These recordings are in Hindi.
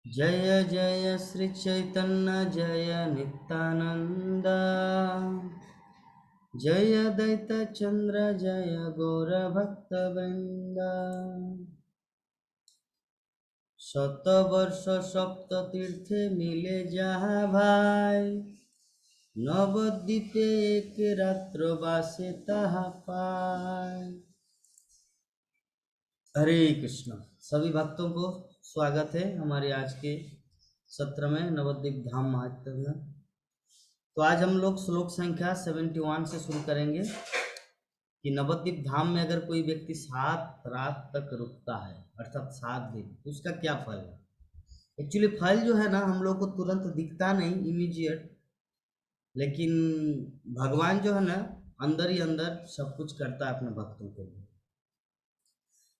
जय जय श्री चैतन्य जय नित्यानंद। जय दैत चंद्र जय गौर भक्त वृंद। शत वर्ष सप्त तीर्थे मिले जहाँ भाई, नवद्वीपे एक रात्र वासे तहाँ पाए। हरे कृष्ण। सभी भक्तों को स्वागत है हमारे आज के सत्र में, नवद्वीप धाम महात्म्य में। तो आज हम लोग श्लोक संख्या 71 से शुरू करेंगे कि नवद्वीप धाम में अगर कोई व्यक्ति 7 रात तक रुकता है, अर्थात 7 दिन, तो उसका क्या फल है। एक्चुअली फल जो है ना, हम लोग को तुरंत दिखता नहीं, इमीडिएट, लेकिन भगवान जो है ना, अंदर ही अंदर सब कुछ करता है अपने भक्तों के लिए।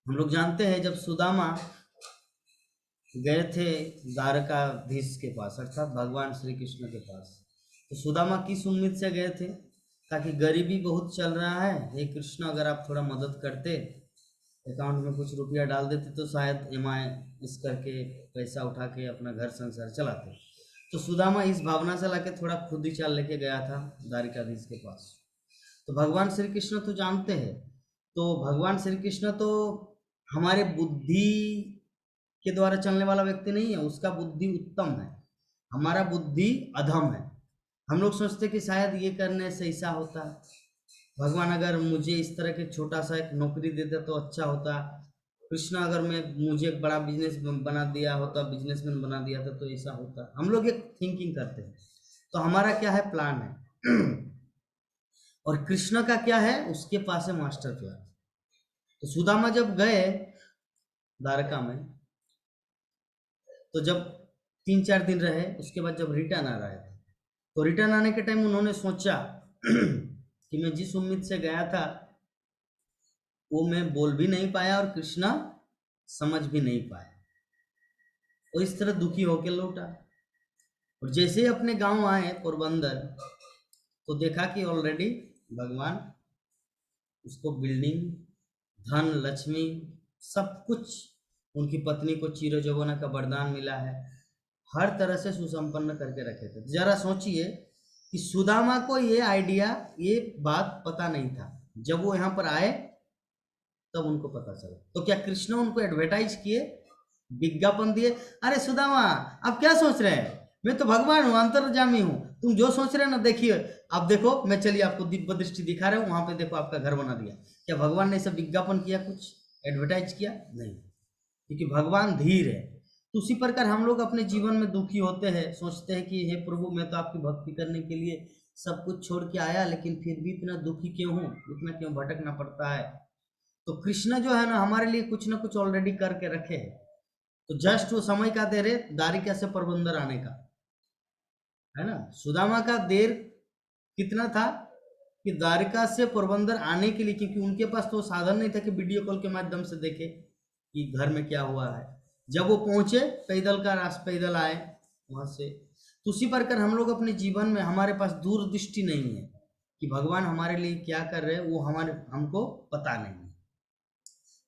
हम लोग जानते हैं जब सुदामा गए थे द्वारकाधीश के पास, अर्थात भगवान श्री कृष्ण के पास, तो सुदामा किस उम्मीद से गए थे, ताकि गरीबी बहुत चल रहा है, हे कृष्ण अगर आप थोड़ा मदद करते, अकाउंट में कुछ रुपया डाल देते तो शायद EMI इस करके पैसा उठा के अपना घर संसार चलाते। तो सुदामा इस भावना से लाके थोड़ा खुद ही चाल लेके गया था द्वारकाधीश के पास। तो भगवान श्री कृष्ण तो जानते हैं, तो भगवान श्री कृष्ण तो हमारे बुद्धि के द्वारा चलने वाला व्यक्ति नहीं है, उसका बुद्धि उत्तम है, हमारा बुद्धि अधम है। हम लोग सोचते कि शायद ये करने से ऐसा होता, भगवान अगर मुझे इस तरह के छोटा सा एक नौकरी देते तो अच्छा होता, कृष्ण अगर मैं मुझे एक बड़ा बिजनेस बना दिया होता, बिजनेसमैन बना दिया था तो ऐसा होता। हम लोग एक थिंकिंग करते हैं। तो हमारा क्या है, प्लान है और कृष्ण का क्या है, उसके पास है मास्टर प्लान। तो सुदामा जब गए द्वारका में, तो जब 3-4 दिन रहे, उसके बाद जब रिटर्न आ रहा है, तो रिटर्न आने के टाइम उन्होंने सोचा कि मैं जिस उम्मीद से गया था वो मैं बोल भी नहीं पाया और कृष्णा समझ भी नहीं पाया, और इस तरह दुखी होकर लौटा। और जैसे ही अपने गांव आए पोरबंदर, तो देखा कि ऑलरेडी भगवान उसको बिल्डिंग, धन, लक्ष्मी, सब कुछ, उनकी पत्नी को चिर यौवन का वरदान मिला है, हर तरह से सुसंपन्न करके रखे थे। जरा सोचिए कि सुदामा को ये आइडिया, ये बात पता नहीं था, जब वो यहाँ पर आए तब उनको पता चला। तो क्या कृष्ण उनको एडवर्टाइज किए, विज्ञापन दिए, अरे सुदामा आप क्या सोच रहे हैं, मैं तो भगवान हूँ, अंतर्जामी हूँ, तुम जो सोच रहे हैं ना देखिए, आप देखो, मैं चलिए आपको दिव्य दृष्टि दिखा रहा हूँ, वहां पे देखो आपका घर बना दिया। क्या भगवान ने सब विज्ञापन किया, कुछ एडवर्टाइज किया? नहीं, क्योंकि भगवान धीर है। तो उसी प्रकार हम लोग अपने जीवन में दुखी होते हैं, सोचते हैं कि हे प्रभु मैं तो आपकी भक्ति करने के लिए सब कुछ छोड़ के आया, लेकिन फिर भी इतना दुखी क्यों हूँ, इतना क्यों भटकना पड़ता है। तो कृष्ण जो है ना, हमारे लिए कुछ ना कुछ ऑलरेडी करके रखे हैं, तो जस्ट वो समय का देर है द्वारिका से पोरबंदर आने का, है ना। सुदामा का देर कितना था कि द्वारिका से पोरबंदर आने के लिए, क्योंकि उनके पास तो साधन नहीं था कि वीडियो कॉल के माध्यम से देखे कि घर में क्या हुआ है। जब वो पहुंचे, पैदल का रास्ता, पैदल आए वहां से। तो उसी प्रकार हम लोग अपने जीवन में, हमारे पास दूरदृष्टि नहीं है कि भगवान हमारे लिए क्या कर रहे हैं, वो हमारे हमको पता नहीं है।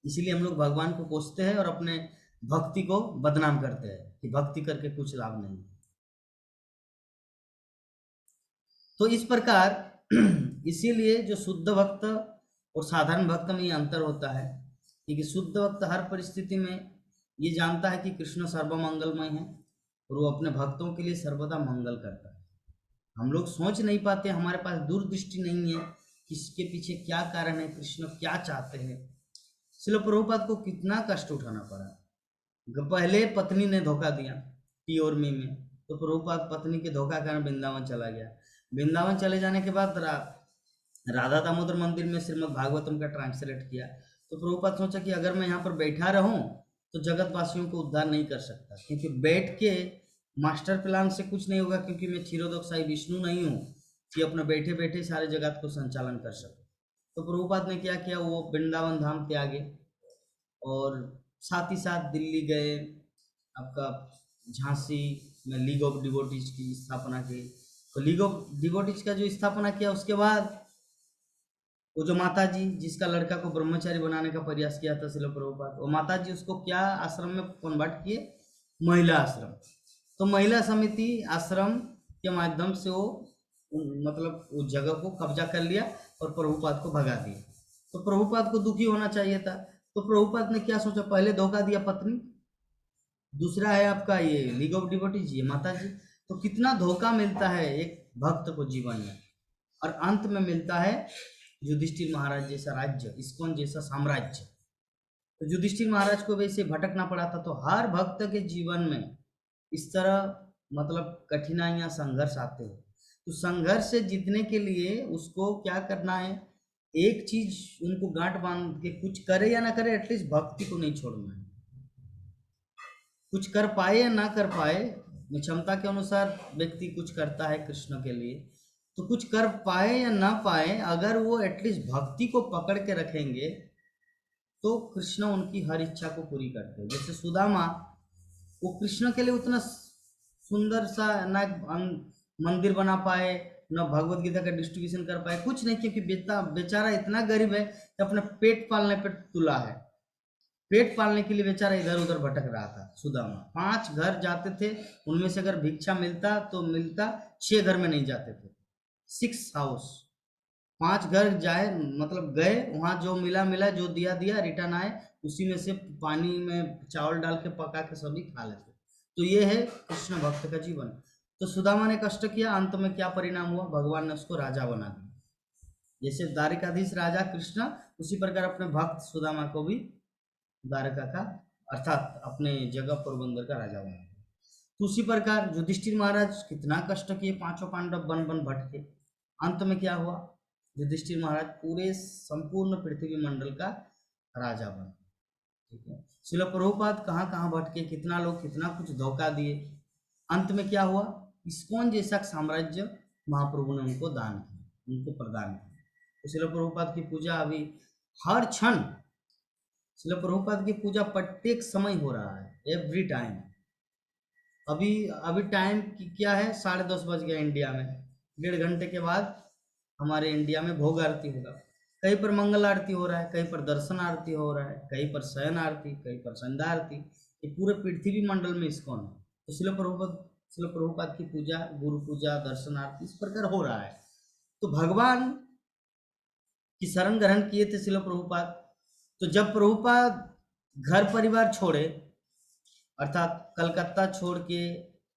इसीलिए हम लोग भगवान को कोसते हैं और अपने भक्ति को बदनाम करते हैं कि भक्ति करके कुछ लाभ नहीं। तो इस प्रकार इसीलिए जो शुद्ध भक्त और साधारण भक्त में ये अंतर होता है, क्योंकि शुद्ध भक्त हर परिस्थिति में ये जानता है कि कृष्ण सर्वमंगलमय है और वो अपने भक्तों के लिए सर्वदा मंगल करता है। हम लोग सोच नहीं पाते, हमारे पास दूरदृष्टि नहीं है कि इसके पीछे क्या कारण है, कृष्ण क्या चाहते हैं। श्रील प्रभुपाद को कितना कष्ट उठाना पड़ा। पहले पत्नी ने धोखा दिया टीओरमी में, तो प्रभुपाद पत्नी के धोखा के कारण वृंदावन चला गया। वृंदावन चले जाने के बाद राधा दामोदर मंदिर में श्रीमद् भागवतम का ट्रांसलेट किया। तो प्रभुपाद सोचा कि अगर मैं यहाँ पर बैठा रहूं तो जगत वासियों को उद्धार नहीं कर सकता, क्योंकि बैठ के मास्टर प्लान से कुछ नहीं होगा, क्योंकि मैं क्षीरोदक विष्णु नहीं हूँ कि अपने बैठे बैठे सारे जगत को संचालन कर सकूं। तो प्रभुपाद ने क्या किया, वो वृंदावन धाम त्यागे और साथ ही साथ दिल्ली गए, आपका झांसी में लीग ऑफ डिवोटीज की स्थापना की। तो लीग ऑफ डिवोटीज का जो स्थापना किया, उसके बाद वो जो माता जी जिसका लड़का को ब्रह्मचारी बनाने का प्रयास किया था श्रील प्रभुपाद, वो माता जी उसको क्या आश्रम में कन्वर्ट किए, महिला आश्रम। तो महिला समिति आश्रम के माध्यम से वो मतलब उस जगह को कब्जा कर लिया और प्रभुपाद को भगा दिया। तो प्रभुपाद को दुखी होना चाहिए था, तो प्रभुपाद ने क्या सोचा, पहले धोखा दिया पत्नी, दूसरा है आपका ये लीग ऑफ डिवोटीज, ये माता जी। तो कितना धोखा मिलता है एक भक्त को जीवन में, और अंत में मिलता है युधिष्ठिर महाराज जैसा राज्य, इस्कॉन जैसा साम्राज्य। तो युधिष्ठिर महाराज को वैसे भटकना पड़ा था। तो हर भक्त के जीवन में इस तरह मतलब कठिनाइयां, संघर्ष आते हैं। तो संघर्ष से जीतने के लिए उसको क्या करना है, एक चीज उनको गांठ बांध के, कुछ करे या ना करे, एटलीस्ट भक्ति को नहीं छोड़ना है। कुछ कर पाए या ना कर पाए, क्षमता के अनुसार व्यक्ति कुछ करता है कृष्ण के लिए, तो कुछ कर पाए या ना पाए, अगर वो एटलीस्ट भक्ति को पकड़ के रखेंगे तो कृष्ण उनकी हर इच्छा को पूरी करते हैं। जैसे सुदामा, वो कृष्ण के लिए उतना सुंदर सा ना मंदिर बना पाए, न भगवत गीता का डिस्ट्रीब्यूशन कर पाए, कुछ नहीं, क्योंकि बेचारा इतना गरीब है कि अपने पेट पालने पे तुला है। पेट पालने के लिए बेचारा इधर उधर भटक रहा था सुदामा। 5 घर जाते थे, उनमें से अगर भिक्षा मिलता तो मिलता, 6 घर में नहीं जाते थे, 6 हाउस। 5 घर जाए मतलब गए, वहां जो मिला मिला, जो दिया दिया, रिटर्न आए, उसी में से पानी में चावल डाल के पका के सभी खा लेते। तो ये है कृष्ण भक्त का जीवन। तो सुदामा ने कष्ट किया, अंत में क्या परिणाम हुआ, भगवान ने उसको राजा बना दिया। जैसे द्वारिकाधीश राजा कृष्ण, उसी प्रकार अपने भक्त सुदामा को भी द्वारका का अर्थात अपने जगह पोरबंदर का राजा बना दिया। तो उसी प्रकार युधिष्ठिर महाराज कितना कष्ट किए, पांचों पांडव बन बन भटके, अंत में क्या हुआ, युधिष्ठिर महाराज पूरे संपूर्ण पृथ्वी मंडल का राजा बने। ठीक है, शिल प्रभुपाद कहाँ कहाँ भटके, कितना लोग कितना कुछ धोखा दिए, अंत में क्या हुआ, इस्कॉन जैसा साम्राज्य महाप्रभु ने उनको दान किया, उनको प्रदान किया। तो शिल प्रभुपाद की पूजा अभी हर क्षण, शिल प्रभुपाद की पूजा प्रत्येक समय हो रहा है, एवरी टाइम। अभी अभी टाइम क्या है, 10:30 बज गया इंडिया में, 1.5 घंटे के बाद हमारे इंडिया में भोग आरती होगा। कहीं पर मंगल आरती हो रहा है, कहीं पर दर्शन आरती हो रहा है, कहीं पर शयन आरती, कहीं पर संध्या आरती। ये पूरे पृथ्वी मंडल में इस्कॉन है। तो शिल प्रभुपाद की पूजा, गुरु पूजा, दर्शन आरती इस प्रकार हो रहा है। तो भगवान की शरण ग्रहण किए थे शिल प्रभुपाद। तो जब प्रभुपाद घर परिवार छोड़े, अर्थात कलकत्ता छोड़ के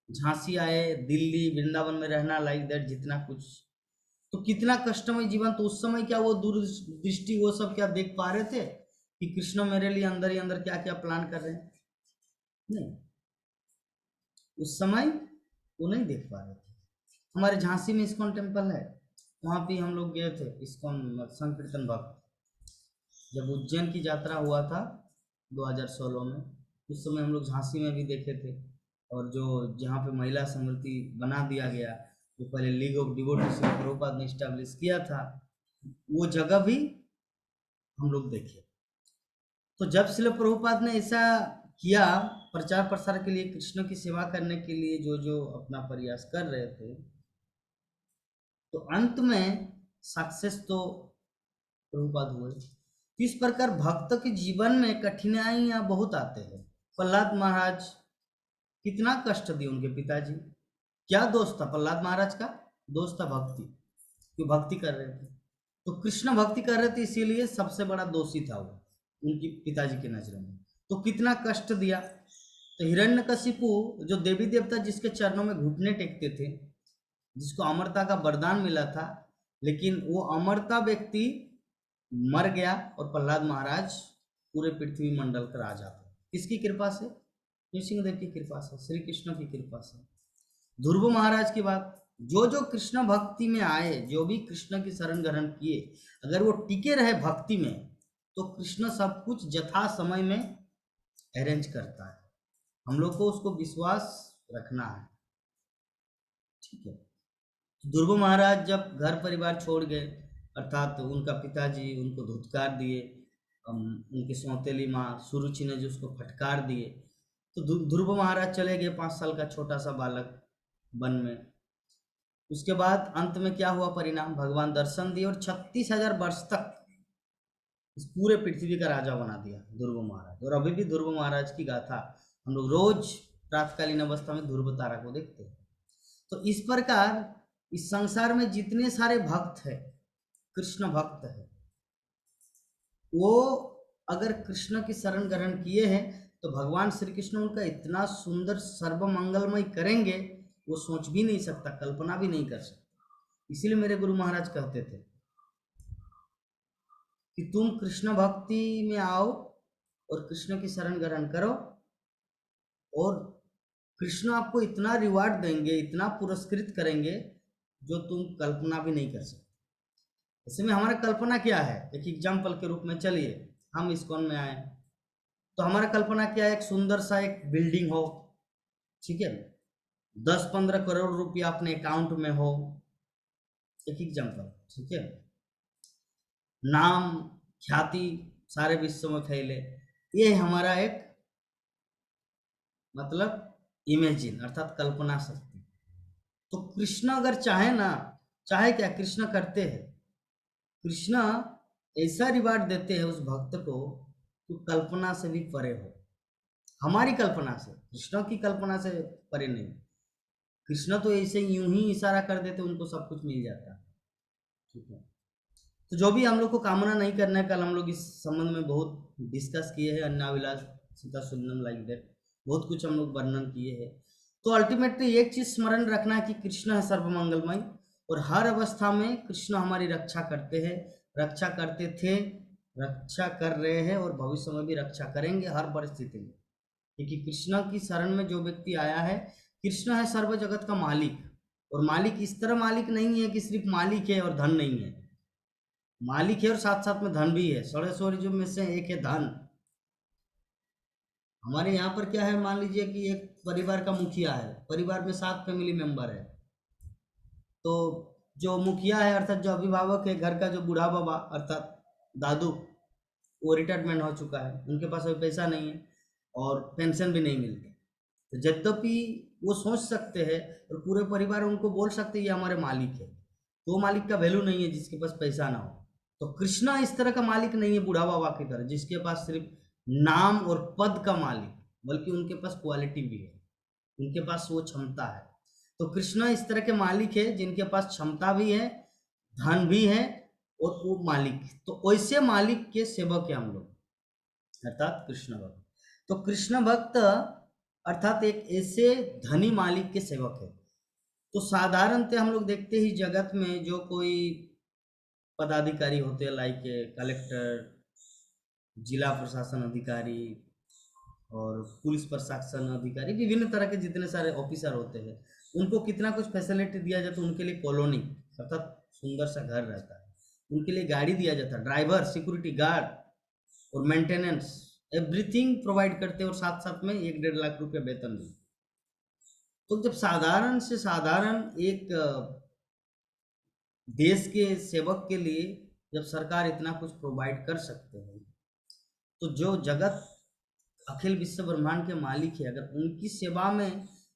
झांसी आए, दिल्ली वृंदावन में रहना, लाइक दैट, जितना कुछ, तो कितना कष्टमय जीवन। तो उस समय क्या वो दूरदृष्टि वो सब क्या देख पा रहे थे कि कृष्ण मेरे लिए अंदर ही अंदर क्या क्या प्लान कर रहे हैं? नहीं, उस समय वो नहीं देख पा रहे थे। हमारे झांसी में इस्कॉन टेम्पल है, वहाँ भी हम लोग गए थे, इस्कॉन संकीर्तन भक्त। जब उज्जैन की यात्रा हुआ था 2016 में, उस समय हम लोग झांसी में भी देखे थे। और जो जहाँ पे महिला समिति बना दिया गया, जो पहले लीग ऑफ डिवोटीज प्रभुपाद ने स्टैब्लिश किया था, वो जगह भी हम लोग देखे। तो जब शिल प्रभुपाद ने ऐसा किया, प्रचार प्रसार के लिए, कृष्ण की सेवा करने के लिए जो जो अपना प्रयास कर रहे थे, तो अंत में सक्सेस तो प्रभुपाद हुए। तो इस प्रकार भक्त के जीवन में कठिनाइयां बहुत आते हैं। प्रहलाद महाराज कितना कष्ट दिए उनके पिताजी, क्या दोष था प्रहलाद महाराज का? दोष था भक्ति, कि भक्ति कर रहे थे। तो कृष्ण भक्ति कर रहे थे, इसीलिए सबसे बड़ा दोषी था वो उनकी पिताजी की नजरों में। तो कितना कष्ट दिया। तो हिरण्यकशिपु जो देवी देवता जिसके चरणों में घुटने टेकते थे, जिसको अमरता का वरदान मिला था, लेकिन वो अमरता व्यक्ति मर गया, और प्रहलाद महाराज पूरे पृथ्वी मंडल का राजा थे। किसकी कृपा से? नृसिंहदेव की कृपा से, श्री कृष्ण की कृपा से। ध्रुव महाराज की बात, जो जो कृष्ण भक्ति में आए, जो भी कृष्ण की शरण ग्रहण किए, अगर वो टिके रहे भक्ति में, तो कृष्ण सब कुछ यथा समय में अरेंज करता है। हम लोग को उसको विश्वास रखना है। ठीक है, ध्रुव महाराज जब घर परिवार छोड़ गए, अर्थात तो उनका पिताजी उनको धुतकार दिए, उनकी सौतेली माँ सुरुचि ने जो उसको फटकार दिए, तो ध्रुव महाराज चले गए, 5 साल का छोटा सा बालक वन में। उसके बाद अंत में क्या हुआ परिणाम, भगवान दर्शन दिए और 36,000 वर्ष तक इस पूरे पृथ्वी का राजा बना दिया ध्रुव महाराज। और अभी भी ध्रुव महाराज की गाथा हम लोग रोज प्रातकालीन अवस्था में ध्रुव तारा को देखते हैं। तो इस प्रकार इस संसार में जितने सारे भक्त हैं, कृष्ण भक्त है, वो अगर कृष्ण की शरण ग्रहण किए हैं तो भगवान श्री कृष्ण उनका इतना सुंदर सर्वमंगलमय करेंगे, वो सोच भी नहीं सकता, कल्पना भी नहीं कर सकता। इसीलिए मेरे गुरु महाराज कहते थे कि तुम कृष्ण भक्ति में आओ और कृष्ण की शरण ग्रहण करो, और कृष्ण आपको इतना रिवार्ड देंगे, इतना पुरस्कृत करेंगे जो तुम कल्पना भी नहीं कर सकते। इसमें हमारा कल्पना क्या है, एक एग्जाम्पल के रूप में चलिए हम इस्कॉन में आए, तो हमारा कल्पना क्या है, एक सुंदर सा एक बिल्डिंग हो, ठीक है, 10-15 करोड़ रुपया अपने अकाउंट में हो, एक एग्जाम्पल, ठीक है, नाम ख्याति सारे विश्व में फैले, ये हमारा एक मतलब इमेजिन अर्थात कल्पना शक्ति। तो कृष्ण अगर चाहे ना, चाहे क्या, कृष्ण करते हैं, कृष्ण ऐसा रिवार्ड देते हैं उस भक्त को तो कल्पना से भी परे हो, हमारी कल्पना से, कृष्ण की कल्पना से परे नहीं। कृष्ण तो ऐसे यूं ही इशारा कर देते उनको सब कुछ मिल जाता, ठीक है। तो जो भी हम लोग को कामना नहीं करना है, कल हम लोग इस संबंध में बहुत डिस्कस किए हैं, अन्नाविलास सीता सुन्नम लाइक दैट, बहुत कुछ हम लोग वर्णन किए हैं। तो अल्टीमेटली एक चीज स्मरण रखना है कि कृष्ण है सर्वमंगलमय, और हर अवस्था में कृष्ण हमारी रक्षा करते हैं, रक्षा करते थे, रक्षा कर रहे हैं और भविष्य में भी रक्षा करेंगे हर परिस्थिति में। क्योंकि कृष्ण की शरण में जो व्यक्ति आया है, कृष्ण है सर्व जगत का मालिक, और मालिक इस तरह मालिक नहीं है कि सिर्फ मालिक है और धन नहीं है, मालिक है और साथ साथ में धन भी है। 16 में से एक है धन। हमारे यहाँ पर क्या है, मान लीजिए कि एक परिवार का मुखिया है, परिवार में 7 फैमिली मेंबर है, तो जो मुखिया है अर्थात जो अभिभावक है, घर का जो बूढ़ा बाबा अर्थात दादू, वो रिटायरमेंट हो चुका है, उनके पास अभी पैसा नहीं है और पेंशन भी नहीं मिलती। तो यद्यपि वो सोच सकते हैं और पूरे परिवार उनको बोल सकते हैं ये हमारे मालिक है, तो मालिक का वैल्यू नहीं है जिसके पास पैसा ना हो। तो कृष्णा इस तरह का मालिक नहीं है बूढ़ा बाबा की तरह जिसके पास सिर्फ नाम और पद का मालिक, बल्कि उनके पास क्वालिटी भी है, उनके पास वो क्षमता है। तो कृष्णा इस तरह के मालिक है जिनके पास क्षमता भी है, धन भी है और वो मालिक। तो वैसे मालिक के सेवक है हम लोग अर्थात कृष्ण भक्त। तो कृष्ण भक्त अर्थात एक ऐसे धनी मालिक के सेवक है। तो साधारणतः हम लोग देखते ही जगत में जो कोई पदाधिकारी होते हैं, लाइक कलेक्टर, जिला प्रशासन अधिकारी और पुलिस प्रशासन अधिकारी, विभिन्न तरह के जितने सारे ऑफिसर होते हैं, उनको कितना कुछ फैसिलिटी दिया जाता है। उनके लिए कॉलोनी अर्थात सुंदर सा घर रहता है, उनके लिए गाड़ी दिया जाता है, ड्राइवर, सिक्योरिटी गार्ड और मेंटेनेंस, एवरीथिंग प्रोवाइड करते हैं, और साथ साथ में 1-1.5 लाख रुपया वेतन भी। तो जब साधारण से साधारण एक देश के सेवक के लिए जब सरकार इतना कुछ प्रोवाइड कर सकते हैं, तो जो जगत अखिल विश्व ब्रह्मांड के मालिक है, अगर उनकी सेवा में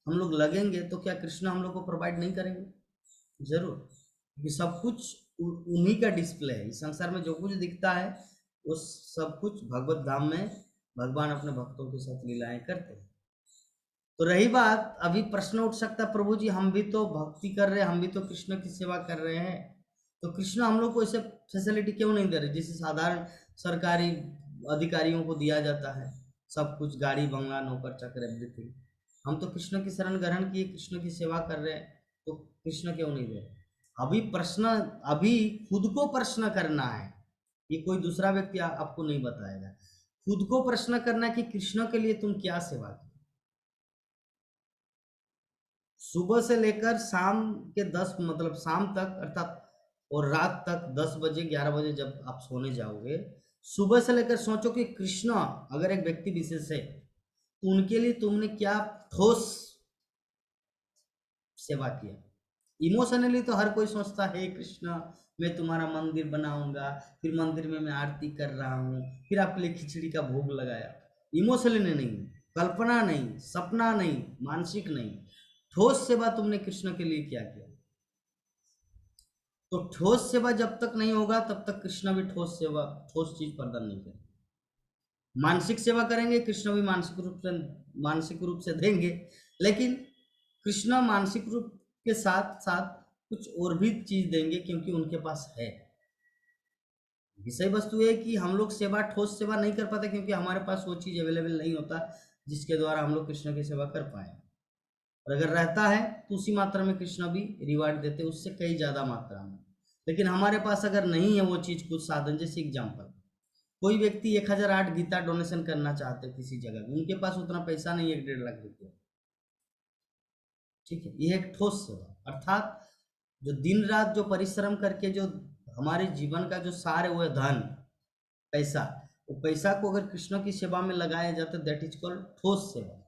हम लोग लगेंगे तो क्या कृष्ण हम लोग को प्रोवाइड नहीं करेंगे? जरूर, क्योंकि सब कुछ उन्हीं का डिस्प्ले है। इस संसार में जो कुछ दिखता है वो सब कुछ भगवत धाम में भगवान अपने भक्तों के साथ लीलाएं करते हैं। तो रही बात, अभी प्रश्न उठ सकता है, प्रभु जी हम भी तो भक्ति कर रहे हैं, हम भी तो कृष्ण की सेवा कर रहे हैं, तो कृष्ण हम लोग को ऐसे फैसिलिटी क्यों नहीं दे रहे जिसे साधारण सरकारी अधिकारियों को दिया जाता है, सब कुछ, गाड़ी बंगला नौकर चाकर एवरीथिंग। हम तो कृष्ण की शरण ग्रहण किए, कृष्ण की सेवा कर रहे हैं, तो कृष्ण क्यों नहीं दे रहे? अभी प्रश्न, अभी खुद को प्रश्न करना है, ये कोई दूसरा व्यक्ति आपको नहीं बताएगा। खुद को प्रश्न करना कि कृष्ण के लिए तुम क्या सेवा की। सुबह से लेकर शाम के 10 मतलब शाम तक अर्थात, और रात तक 10 बजे 11 बजे जब आप सोने जाओगे, सुबह से लेकर सोचो कि कृष्ण अगर एक व्यक्ति विशेष है तो उनके लिए तुमने क्या ठोस सेवा किया। इमोशनली तो हर कोई सोचता है कृष्ण मैं तुम्हारा मंदिर बनाऊंगा, फिर मंदिर में मैं आरती कर रहा हूँ, फिर आपके लिए खिचड़ी का भोग लगाया। इमोशनली नहीं, कल्पना नहीं, सपना नहीं, मानसिक नहीं, ठोस सेवा तुमने कृष्ण के लिए क्या किया। तो ठोस सेवा जब तक नहीं होगा तब तक कृष्ण भी ठोस सेवा, ठोस चीज प्रदान नहीं करेंगे। मानसिक सेवा करेंगे, कृष्ण भी मानसिक रूप से देंगे, लेकिन कृष्ण मानसिक रूप के साथ साथ कुछ और भी चीज देंगे क्योंकि उनके पास है। विषय वस्तु है कि हम लोग सेवा, ठोस सेवा नहीं कर पाते क्योंकि हमारे पास वो चीज अवेलेबल नहीं होता जिसके द्वारा हम लोग कृष्ण की सेवा कर पाए। और अगर रहता है तो उसी मात्रा में कृष्ण भी रिवार्ड देते, उससे कई ज्यादा मात्रा में। लेकिन हमारे पास अगर नहीं है वो चीज, कुछ साधन, जैसे एग्जाम्पल, कोई व्यक्ति 1008 गीता डोनेशन करना चाहते किसी जगह, उनके पास उतना पैसा नहीं है, 1.5 लाख रुपया, ठीक है, ये एक ठोस सेवा। अर्थात जो दिन रात जो परिश्रम करके जो हमारे जीवन का जो सार है वो है धन, पैसा, वो पैसा को अगर कृष्ण की सेवा में लगाया जाता है, दैट इज कॉल्ड ठोस सेवा।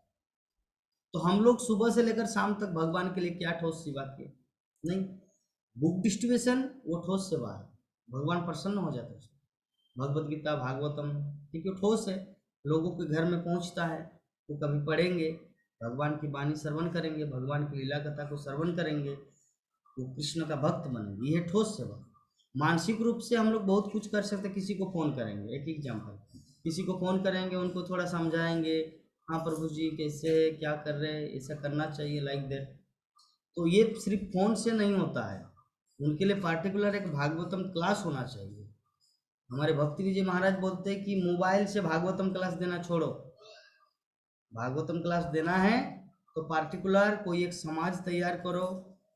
तो हम लोग सुबह से लेकर शाम तक भगवान के लिए क्या ठोस सेवा किए? नहीं। बुक डिस्ट्रीब्यूशन वो ठोस सेवा है, भगवान प्रसन्न हो जाते हैं। भगवत गीता, भागवतम, क्योंकि वो ठोस है, लोगों के घर में पहुंचता है, वो कभी पढ़ेंगे, भगवान की वाणी श्रवण करेंगे, भगवान की लीला कथा को श्रवण करेंगे, वो कृष्ण का भक्त बनेंगे, ये ठोस सेवा। मानसिक रूप से हम लोग बहुत कुछ कर सकते, किसी को फोन करेंगे, एक एग्जाम्पल, किसी को फोन करेंगे, उनको थोड़ा समझाएंगे, हाँ प्रभु जी कैसे है, क्या कर रहे हैं, ऐसा करना चाहिए, लाइक दैट। तो ये सिर्फ फोन से नहीं होता है, उनके लिए पार्टिकुलर एक भागवतम क्लास होना चाहिए। हमारे भक्ति विजय महाराज बोलते हैं कि मोबाइल से भागवतम क्लास देना छोड़ो, भागवतम क्लास देना है तो पार्टिकुलर कोई एक समाज तैयार करो,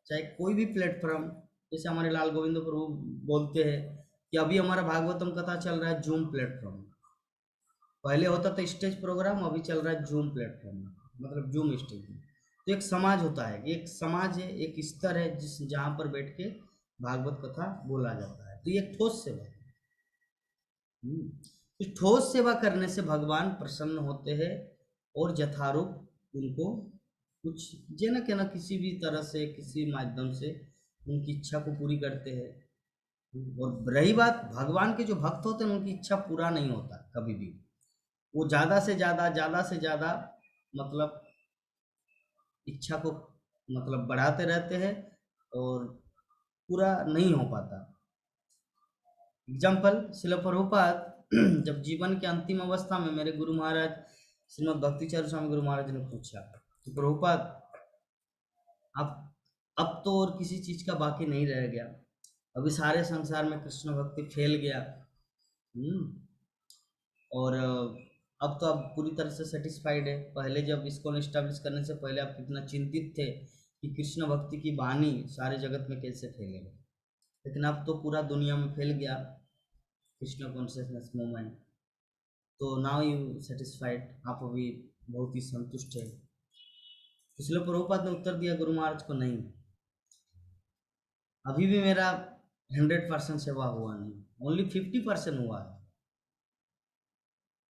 चाहे कोई भी प्लेटफॉर्म। जैसे हमारे लाल गोविंद प्रभु बोलते हैं कि अभी हमारा भागवतम कथा चल रहा है जूम प्लेटफॉर्म, पहले होता था स्टेज प्रोग्राम, अभी चल रहा है जूम प्लेटफॉर्म, मतलब जूम स्टेज। तो एक समाज होता है, एक समाज है, एक स्तर है जिस जहाँ पर बैठ के भागवत कथा बोला जाता है, तो ये एक ठोस सेवा है। तो ठोस सेवा करने से भगवान प्रसन्न होते हैं और यथारूप उनको कुछ जे न के न किसी भी तरह से, किसी माध्यम से उनकी इच्छा को पूरी करते हैं। और रही बात, भगवान के जो भक्त होते हैं उनकी इच्छा पूरा नहीं होता कभी भी, वो ज़्यादा से ज़्यादा मतलब इच्छा को मतलब बढ़ाते रहते हैं और पूरा नहीं हो पाता। एग्जाम्पल, शिल प्रभुपाद जब जीवन के अंतिम अवस्था में मेरे गुरु महाराज श्रीमद भक्तिचार्य स्वामी गुरु महाराज ने पूछा तो प्रभुपाद अब अब तो और किसी चीज का बाकी नहीं रह गया, अभी सारे संसार में कृष्ण भक्ति फैल गया। और अब तो आप पूरी तरह से सेटिस्फाइड है, पहले जब इसको एस्टेब्लिश करने से पहले आप कितना चिंतित थे कि कृष्ण भक्ति की वाणी सारे जगत में कैसे फैलेगा, लेकिन अब तो पूरा दुनिया में फैल गया कृष्ण कॉन्शियसनेस मूवमेंट, तो नाउ यू सेटिस्फाइड, आप अभी बहुत ही संतुष्ट है। इसलिए प्रभुपाद ने उत्तर दिया गुरु महाराज को, नहीं, अभी भी मेरा 100% सेवा हुआ नहीं, ओनली 50% हुआ है।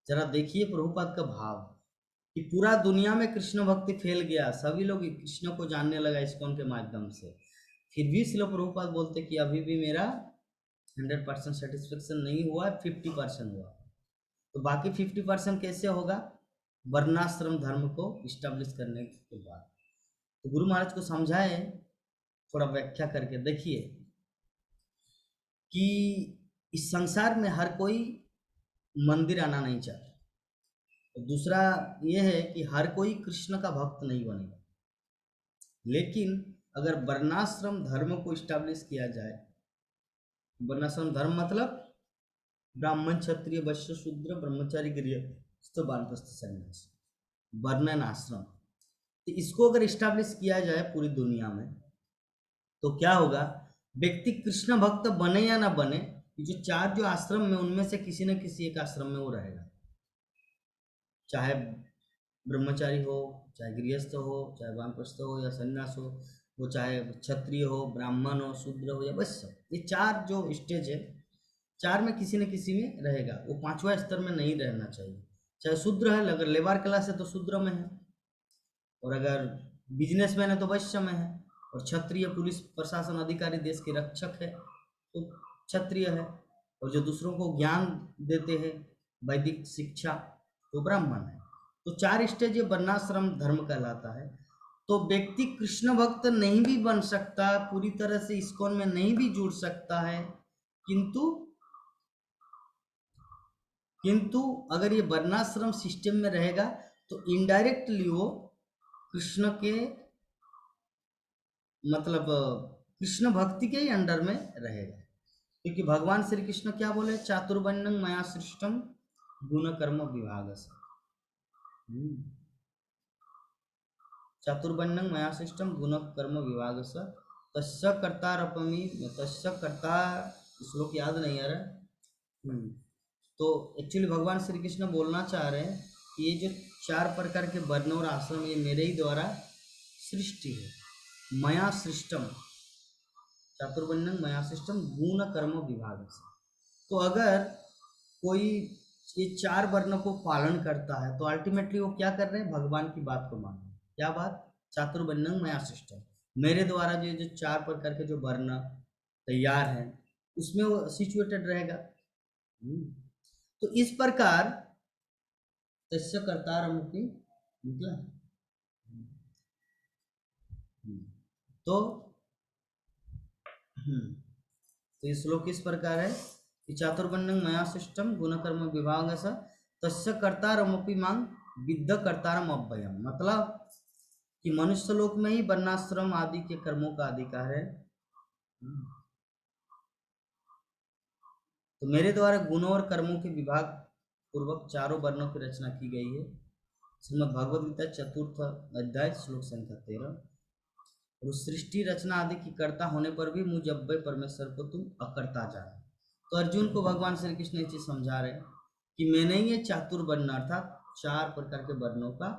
जरा देखिए प्रभुपाद का भाव कि पूरा दुनिया में कृष्ण भक्ति फैल गया, सभी लोग कृष्ण को जानने लगा इस्कॉन के माध्यम से, फिर भी श्रील प्रभुपाद बोलते कि अभी भी मेरा 100% सेटिस्फेक्शन नहीं हुआ, 50% हुआ। तो बाकी 50% कैसे होगा? वर्णाश्रम धर्म को इस्टेब्लिश करने के बाद। तो गुरु महाराज को समझाए, थोड़ा व्याख्या करके देखिए कि इस संसार में हर कोई मंदिर आना नहीं चाहता, तो दूसरा ये है कि हर कोई कृष्ण का भक्त नहीं बनेगा, लेकिन अगर वर्णाश्रम धर्म को इस्टेब्लिश किया जाए, वर्णाश्रम धर्म मतलब ब्राह्मण, क्षत्रिय, वैश्य, शूद्र, ब्रह्मचारी, गृहस्थ, वानप्रस्थ, सन्यासी, वर्णन आश्रम, तो इसको अगर इस्टेब्लिश किया जाए पूरी दुनिया में तो क्या होगा? व्यक्ति कृष्ण भक्त बने या ना बने, जो चार जो आश्रम में उनमें से किसी न किसी एक आश्रम में वो रहेगा, चाहे ब्रह्मचारी हो, चाहे गृहस्थ हो, चाहे वानप्रस्थ हो या सन्यास हो, वो चाहे क्षत्रिय हो, ब्राह्मण हो, शूद्र हो या वैश्य, ये चार जो स्टेज है, चार में किसी न किसी में रहेगा, वो पांचवा स्तर में नहीं रहना चाहिए। चाहे शूद्र है, अगर लेबर क्लास है तो शूद्र में है, और अगर बिजनेसमैन है तो वैश्य में है, और क्षत्रिय पुलिस प्रशासन अधिकारी देश के रक्षक है तो क्षत्रिय है, और जो दूसरों को ज्ञान देते हैं वैदिक शिक्षा तो ब्राह्मण है। तो चार स्टेज ये वर्णाश्रम धर्म कहलाता है। तो व्यक्ति कृष्ण भक्त नहीं भी बन सकता, पूरी तरह से इस्कॉन में नहीं भी जुड़ सकता है, किंतु किंतु अगर ये वर्णाश्रम सिस्टम में रहेगा तो इनडायरेक्टली वो कृष्ण के मतलब कृष्ण भक्ति के ही अंडर में रहेगा, क्योंकि भगवान श्री कृष्ण क्या बोले, चातुर्वर्ण्यं मया सृष्टम गुण कर्म विभाग से। चातुर्वर्ण्यं मया सृष्टम गुण कर्म विभाग से तस्य कर्तारपमि, तस्य कर्ता, श्लोक याद नहीं आ रहा। तो एक्चुअली भगवान श्री कृष्ण बोलना चाह रहे हैं कि ये जो 4 प्रकार के वर्ण और आश्रम ये मेरे ही द्वारा सृष्टि है, मया सृष्टम, चातुर्वर्ण्यं मया सृष्टम गुण कर्म विभाग से। तो अगर कोई ये 4 वर्ण को पालन करता है तो अल्टीमेटली वो क्या कर रहे हैं, भगवान की बात को मान रहे हैं। क्या बात, चातुर्वर्ण्यं मया सृष्टम, मेरे द्वारा जो 4 प्रकार के जो वर्ण तैयार हैं उसमें वो सिचुएटेड रहेगा। तो इस प्रकार तस्य कर्तारमुखी निकला। तो तो ये श्लोक किस प्रकार है कि चातुर्वर्ण्यं मया सृष्टम गुणकर्म विभाग स तस्य कर्तारमपि मां विद्ध कर्तारम अव्ययम, मतलब कि मनुष्य लोक में ही वर्णाश्रम आदि के कर्मों का अधिकार है। तो मेरे द्वारा गुणों और कर्मों के विभाग पूर्वक 4 वर्णों की रचना की गई है। श्रीमद् भगवद गीता 4th अध्याय श्लोक संख्या 13। और सृष्टि रचना आदि की कर्ता होने पर भी मुझ अव्यय परमेश्वर को तुम अकर्ता जानो। तो अर्जुन को भगवान श्री कृष्ण ये चीज समझा रहे हैं कि मैंने ये चातुर्वर्ण अर्थात 4 प्रकार के वर्णों का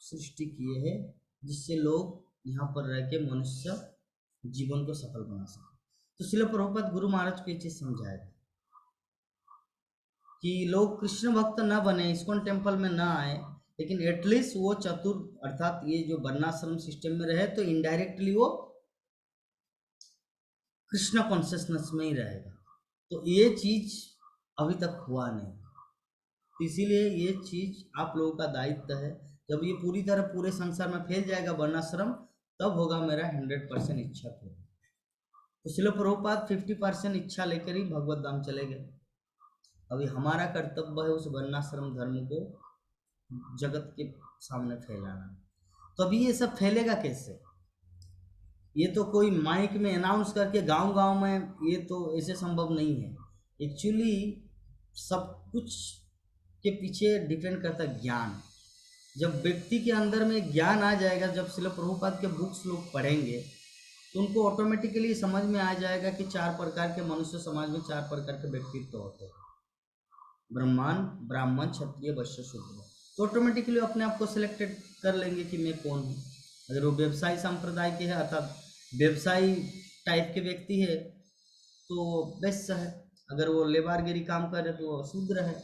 सृष्टि किए हैं, जिससे लोग यहाँ पर रह के मनुष्य जीवन को सफल बना सके। तो श्रील प्रभुपाद गुरु महाराज को ये चीज समझाया था कि लोग कृष्ण भक्त न बने, इस्कॉन टेम्पल में न आए, लेकिन एटलीस्ट वो चतुर अर्थात ये जो वर्णाश्रम सिस्टम में रहे तो इनडायरेक्टली वो कृष्ण कॉन्शियसनेस में ही रहेगा। तो ये चीज अभी तक हुआ नहीं, तो इसीलिए ये चीज आप लोगों का दायित्व है। जब ये पूरी तरह पूरे संसार में फैल जाएगा वर्णाश्रम, तब होगा मेरा 100% इच्छा पूरी। तो शिल प्रभुपाद 50% इच्छा लेकर ही भगवत धाम चले गए। अभी हमारा कर्तव्य है उस वर्णाश्रम धर्म को जगत के सामने फैलाना। तो अभी ये सब फैलेगा कैसे, ये तो कोई माइक में अनाउंस करके गांव गांव में, ये तो ऐसे संभव नहीं है। एक्चुअली सब कुछ के पीछे डिपेंड करता है ज्ञान। जब व्यक्ति के अंदर में ज्ञान आ जाएगा, जब श्रील प्रभुपाद के बुक्स लोग पढ़ेंगे तो उनको ऑटोमेटिकली समझ में आ जाएगा कि 4 प्रकार के मनुष्य समाज में 4 प्रकार के व्यक्तित्व होते हैं, ब्रह्मांड, ब्राह्मण, क्षत्रिय, वैश्य, शूद्र। तो ऑटोमेटिकली अपने आप को सिलेक्टेड कर लेंगे कि मैं कौन हूँ। अगर वो व्यवसायी संप्रदाय के है अर्थात व्यवसायी टाइप के व्यक्ति है तो वैश्य है, अगर वो लेबारगिरी काम कर रहे तो वो शूद्र है,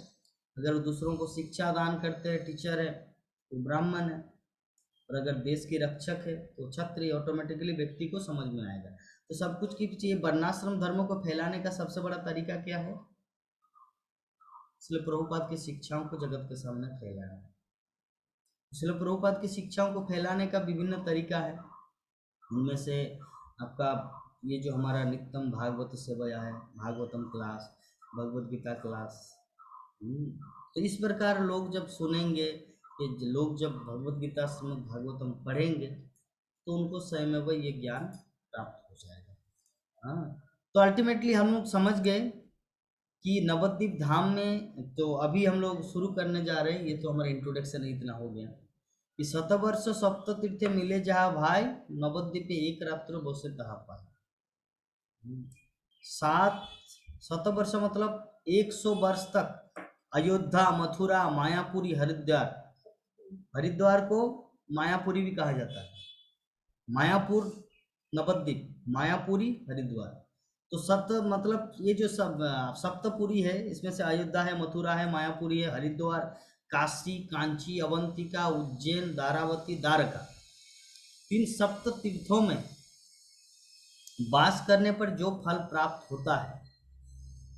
अगर वो दूसरों को शिक्षा दान करते हैं, टीचर है, तो ब्राह्मण है, और अगर देश के रक्षक है तो क्षत्रिय। ऑटोमेटिकली व्यक्ति को समझ में आएगा। तो सब कुछ के पीछे वर्णाश्रम धर्म को फैलाने का सबसे बड़ा तरीका क्या है, इसलिए प्रभुपाद की शिक्षाओं को जगत के सामने फैलाना है। इसलिए प्रभुपाद की शिक्षाओं को फैलाने का विभिन्न तरीका है। उनमें से आपका ये जो हमारा नित्यम भागवत सेवया है, भागवतम क्लास, भगवत गीता क्लास। तो इस प्रकार लोग जब सुनेंगे, कि लोग जब भगवत गीता श्रीमद् भागवतम पढ़ेंगे तो उनको स्वयं में वह ये ज्ञान प्राप्त हो जाएगा। हाँ, तो अल्टीमेटली हम लोग समझ गए कि नवद्वीप धाम में, तो अभी हम लोग शुरू करने जा रहे हैं। ये तो हमारा इंट्रोडक्शन इतना हो गया कि शतवर्ष सप्त तीर्थे मिले जहाँ भाई, नवद्वीपे एक रात्र बसे तहा पाए। 7 शतवर्ष मतलब 100 वर्ष तक अयोध्या, मथुरा, मायापुरी, हरिद्वार, हरिद्वार को मायापुरी भी कहा जाता है, मायापुर नवद्वीप, मायापुरी हरिद्वार। तो सप्त मतलब ये जो सब सप्तपुरी है, इसमें से अयोध्या है, मथुरा है, मायापुरी है, हरिद्वार, काशी, कांची, अवंतिका, उज्जैन, दारावती, द्वारका, इन सप्त तीर्थों में वास करने पर जो फल प्राप्त होता है,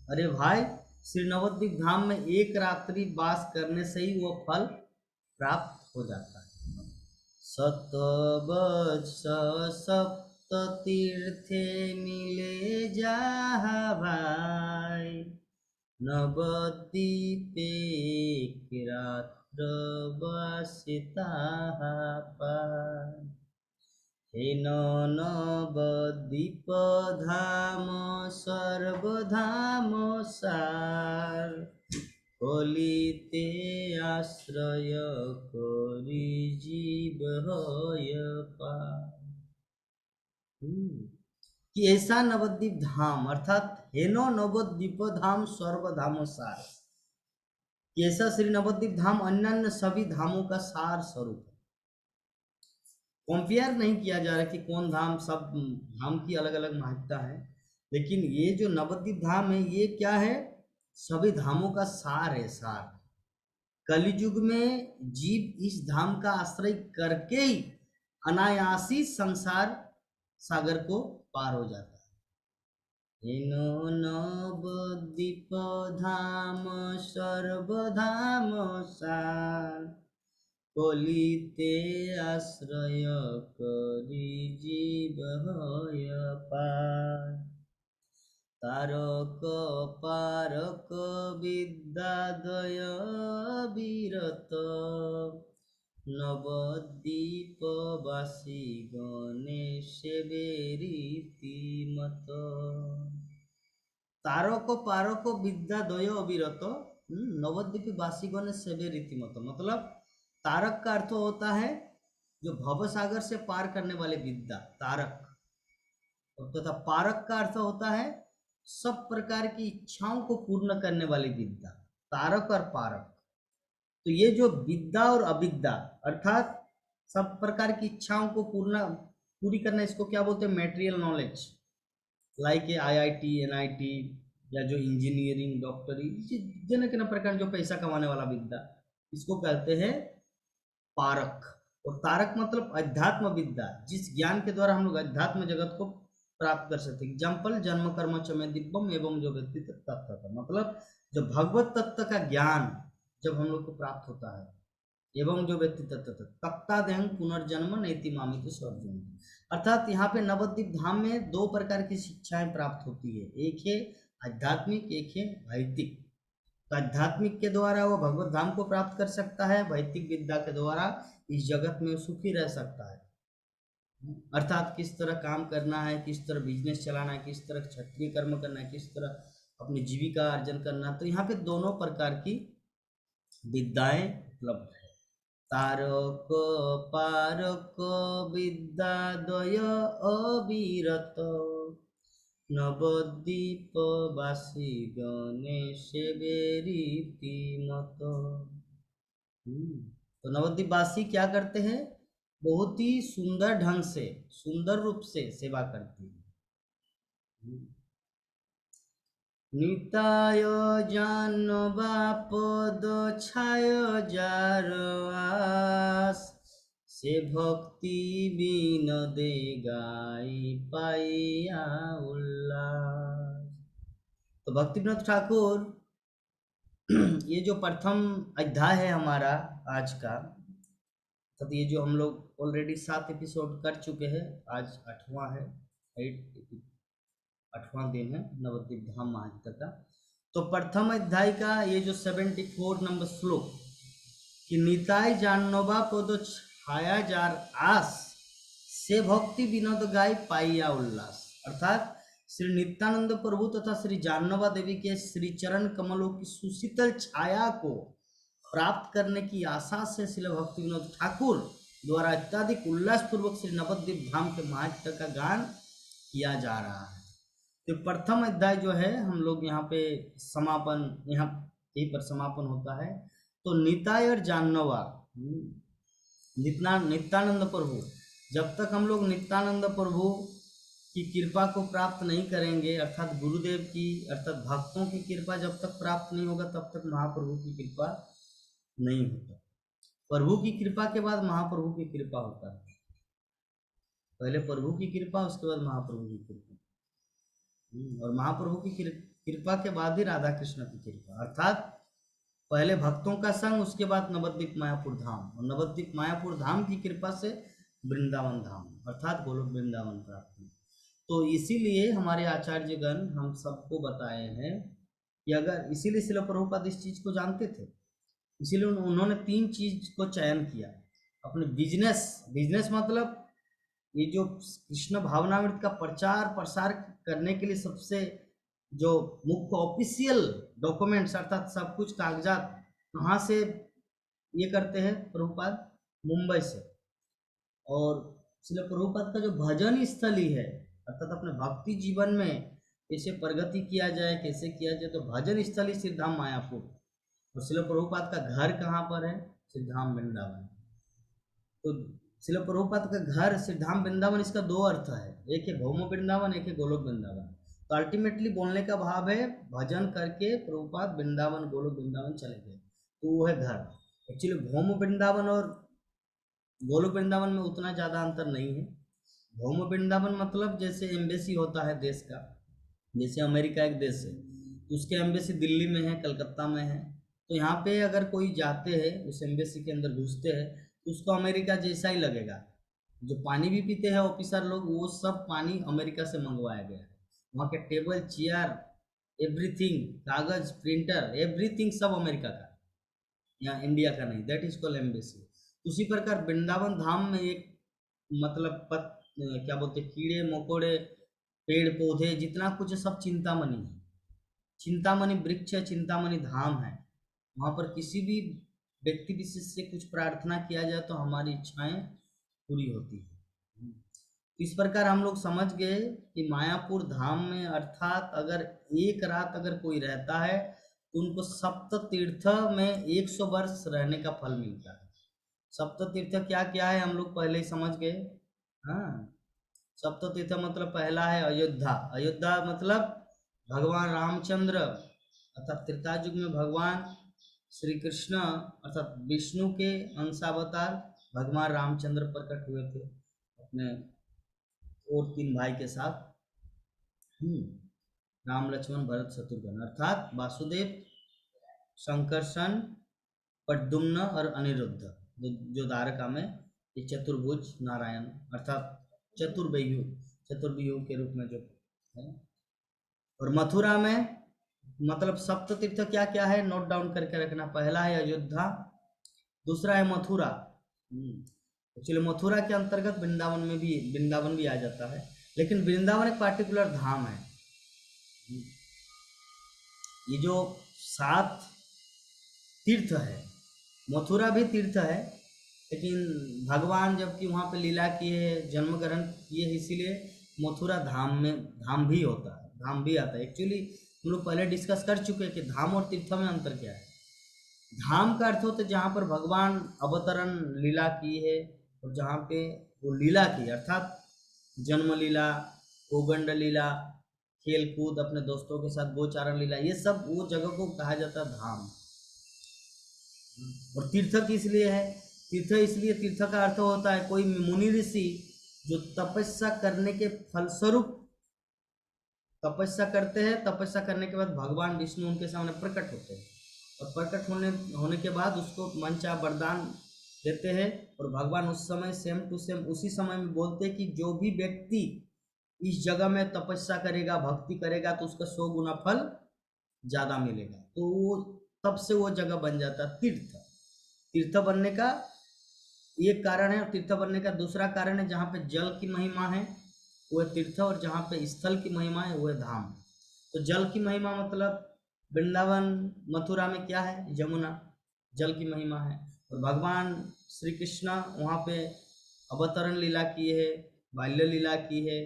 अरे भाई श्री नवद्वीप धाम में एक रात्रि वास करने से ही वो फल प्राप्त हो जाता है। शतवर्ष सप्त तीर्थे मिले जहाँ भाई, नवद्वीपे रात्रवासिताः पान् हेन नवद्वीपधाम सर्वधाम सार कलिते आश्रय करि जीव होय पार। कि ऐसा नवद्वीप धाम अर्थात हेनो नवद्वीप धाम सर्वधाम सार, कि ऐसा श्री नवद्वीप धाम अन्य सभी धामों का सार स्वरूप है। कंपेयर नहीं किया जा रहा कि कौन धाम, सब धाम की अलग अलग महत्ता है, लेकिन ये जो नवद्वीप धाम है ये क्या है, सभी धामों का सार है, सार। कलियुग में जीव इस धाम का आश्रय करके ही अनायासी संसार सागर को पार हो जाता है। हेनो नवद्वीप धाम सर्वधाम सार कलिते आश्रय करि जीव होय पार। तारक पारक विद्यादय विरत नवद्वीपवासी गणे सेवे रीतिमत। तारक पारक विद्यादय अविरत नवद्वीप वासी गण सेवे रीतिमत, मतलब तारक का अर्थ होता है जो भव सागर से पार करने वाले विद्या, तारक। तथा पारक का अर्थ होता है सब प्रकार की इच्छाओं को पूर्ण करने वाली विद्या, तारक और पारक। तो ये जो विद्या और अविद्या अर्थात सब प्रकार की इच्छाओं को पूरी करना, इसको क्या बोलते हैं, material knowledge, like IIT NIT या जो इंजीनियरिंग डॉक्टरी जिन प्रकार जो पैसा कमाने वाला विद्या, इसको कहते हैं पारक। और तारक मतलब अध्यात्म विद्या, जिस ज्ञान के द्वारा हम लोग अध्यात्म जगत को प्राप्त कर सकते हैं। एग्जाम्पल जन्म कर्म च में दिव्यम एवं जो व्यक्ति तत्व का, मतलब जो भगवत तत्व का ज्ञान जब हम लोग को प्राप्त होता है, एवं जो व्यक्ति तत्व तत्तादेहं पुनर्जन्म नैति मामिति स्वर्जन, अर्थात यहाँ पे नवद्वीप धाम में दो प्रकार की शिक्षाएं प्राप्त होती है, एक है आध्यात्मिक, एक है भौतिक। तो आध्यात्मिक के द्वारा वो भगवत धाम को प्राप्त कर सकता है, वैदिक विद्या के द्वारा इस जगत में सुखी रह सकता है। अर्थात किस तरह काम करना है, किस तरह बिजनेस चलाना है, किस तरह क्षत्रिय कर्म करना है, किस तरह अपनी जीविका अर्जन करना। तो यहाँ पे दोनों प्रकार की विद्याएं उपलब्ध है। तारक पारक विद्यादय अविरत नवद्वीपवासी गणे सेवे रीतिमत। तो नवद्वीपवासी क्या करते हैं, बहुत ही सुंदर ढंग से, सुंदर रूप से सेवा करते हैं। निताय जानवा पद छाय जार आस से भक्ति विनोदे गाई पाइया उल्लास। तो भक्ति विनोद ठाकुर, ये जो प्रथम अध्याय है हमारा आज का, तो ये जो हम लोग ऑलरेडी 7 एपिसोड कर चुके हैं, आज 8वां है, 8वां दिन है नवद्वीप धाम महात्म्य का। तो प्रथम अध्याय का ये जो 74 नंबर श्लोक कि निताय जानोबा पद छाया जार आस से भक्ति विनोद गाय पाइया उल्लास, अर्थात श्री नित्यानंद प्रभु तथा श्री जानोबा देवी के श्री चरण कमलों की सुशीतल छाया को प्राप्त करने की आशा से श्री भक्ति विनोद ठाकुर द्वारा अत्यधिक उल्लास पूर्वक श्री नवद्वीप धाम के महात्म्य का गान किया जा रहा है। तो प्रथम अध्याय जो है हम लोग यहाँ पे समापन, यहाँ यहीं पर समापन होता है। तो निताय और जानवा, नित्यानंद प्रभु, जब तक हम लोग नित्यानंद प्रभु की कृपा को प्राप्त नहीं करेंगे, अर्थात गुरुदेव की, अर्थात भक्तों की कृपा जब तक प्राप्त नहीं होगा, तब तक महाप्रभु की कृपा नहीं होता। प्रभु की कृपा के बाद महाप्रभु की कृपा होता है, पहले प्रभु की कृपा, उसके बाद महाप्रभु की कृपा, और महाप्रभु की कृपा के बाद ही राधा कृष्ण की कृपा, अर्थात पहले भक्तों का संग, उसके बाद नवद्वीप मायापुर धाम, और नवद्वीप मायापुर धाम की कृपा से वृंदावन धाम, अर्थात गोलोक वृंदावन प्राप्त। तो इसीलिए हमारे आचार्यगण हम सबको बताए हैं कि अगर, इसीलिए श्रील प्रभुपाद इस चीज को जानते थे, इसीलिए उन्होंने 3 चीज को चयन किया अपने बिजनेस। बिजनेस मतलब ये जो कृष्ण भावनामृत का प्रचार प्रसार करने के लिए सबसे जो मुख्य ऑफिशियल डॉक्यूमेंट्स अर्थात सब कुछ कागजात कहाँ से ये करते हैं प्रभुपाद? मुंबई से। और श्रील प्रभुपाद का जो भजन स्थली है अर्थात अपने भक्ति जीवन में कैसे प्रगति किया जाए, कैसे किया जाए, तो भजन स्थली सिद्धाम मायापुर। और श्रील प्रभुपाद का घर कहाँ पर है? सिद्धाम वृंदावन। तो श्रील प्रभुपाद का घर सिद्धाम वृंदावन, इसका 2 अर्थ है, एक है भौम वृंदावन, एक है गोलोक वृंदावन। तो अल्टीमेटली बोलने का भाव है भजन करके प्रभुपाद वृंदावन गोलोक वृंदावन चले गए, तो वो है घर। एक्चुअली भौम वृंदावन और गोलोक वृंदावन में उतना ज़्यादा अंतर नहीं है। भौम वृंदावन मतलब जैसे एम्बेसी होता है देश का, जैसे अमेरिका एक देश है तो उसके एम्बेसी दिल्ली में है, कलकत्ता में है, तो यहाँ पे अगर कोई जाते हैं उस एम्बेसी के अंदर घुसते हैं तो उसको अमेरिका जैसा ही लगेगा। जो पानी भी पीते हैं ऑफिसर लोग, वो सब पानी अमेरिका से मंगवाया गया है। वहाँ के टेबल चेयर एवरीथिंग, कागज प्रिंटर एवरीथिंग सब अमेरिका का, यहाँ इंडिया का नहीं। That is called embassy. उसी प्रकार वृंदावन धाम में एक मतलब क्या बोलते हैं, कीड़े मकोड़े पेड़ पौधे जितना कुछ है सब चिंतामणि है। चिंतामणि वृक्ष है, चिंतामणि धाम है। वहाँ पर किसी भी व्यक्ति विशेष से कुछ प्रार्थना किया जाए तो हमारी इच्छाएं पूरी होती है। इस प्रकार हम लोग समझ गए कि मायापुर धाम में अर्थात अगर एक रात अगर कोई रहता है तो उनको सप्त तीर्थ में 100 वर्ष रहने का फल मिलता है। सप्त तीर्थ क्या क्या है हम लोग पहले ही समझ गए। हाँ, सप्त तीर्थ मतलब पहला है अयोध्या। अयोध्या मतलब भगवान रामचंद्र अर्थात त्रेता युग में भगवान श्री कृष्ण अर्थात विष्णु के अंशावतार भगवान रामचंद्र प्रकट हुए थे अपने और 3 भाई के साथ। राम लक्ष्मण भरत शत्रुघ्न अर्थात वासुदेव, संकर्षण, प्रद्युम्न और अनिरुद्ध, जो द्वारका में ये चतुर्भुज नारायण अर्थात चतुर्व्यूह के रूप में जो है। और मथुरा में मतलब सप्त तीर्थ क्या क्या है नोट डाउन करके रखना। पहला है अयोध्या, दूसरा है मथुरा। एक्चुअली मथुरा के अंतर्गत वृंदावन भी आ जाता है, लेकिन वृंदावन एक पार्टिकुलर धाम है। ये जो 7 तीर्थ है, मथुरा भी तीर्थ है, लेकिन भगवान जबकि वहाँ पे लीला किए, जन्म ग्रहण किए, इसीलिए मथुरा धाम भी होता है, धाम भी आता है। एक्चुअली हम लोग पहले डिस्कस कर चुके हैं कि धाम और तीर्थ में अंतर क्या है। धाम का अर्थ होता है जहाँ पर भगवान अवतरण लीला की है, और जहाँ पे वो लीला की अर्थात जन्म लीला, गोगंड लीला, खेल कूद, अपने दोस्तों के साथ गोचारण लीला, ये सब वो जगह को कहा जाता है धाम। और तीर्थ किस लिए है? तीर्थ इसलिए, तीर्थ का अर्थ होता है कोई मुनि ऋषि जो तपस्या करने के फलस्वरूप तपस्या करते हैं, तपस्या करने के बाद भगवान विष्णु उनके सामने प्रकट होते हैं, और प्रकट होने के बाद उसको मनचाहा वरदान देते हैं, और भगवान उस समय सेम टू सेम उसी समय में बोलते हैं कि जो भी व्यक्ति इस जगह में तपस्या करेगा, भक्ति करेगा, तो उसका 100 गुना फल ज़्यादा मिलेगा। तो वो तब से वो जगह बन जाता है तीर्थ। तीर्थ बनने का एक कारण है, और तीर्थ बनने का दूसरा कारण है जहाँ पे जल की महिमा है वो है तीर्थ, और जहाँ पे स्थल की महिमा है वो है धाम। तो जल की महिमा मतलब वृंदावन मथुरा में क्या है? यमुना जल की महिमा है। और भगवान श्री कृष्ण वहाँ पे अवतरण लीला की है, बाल्य लीला की है,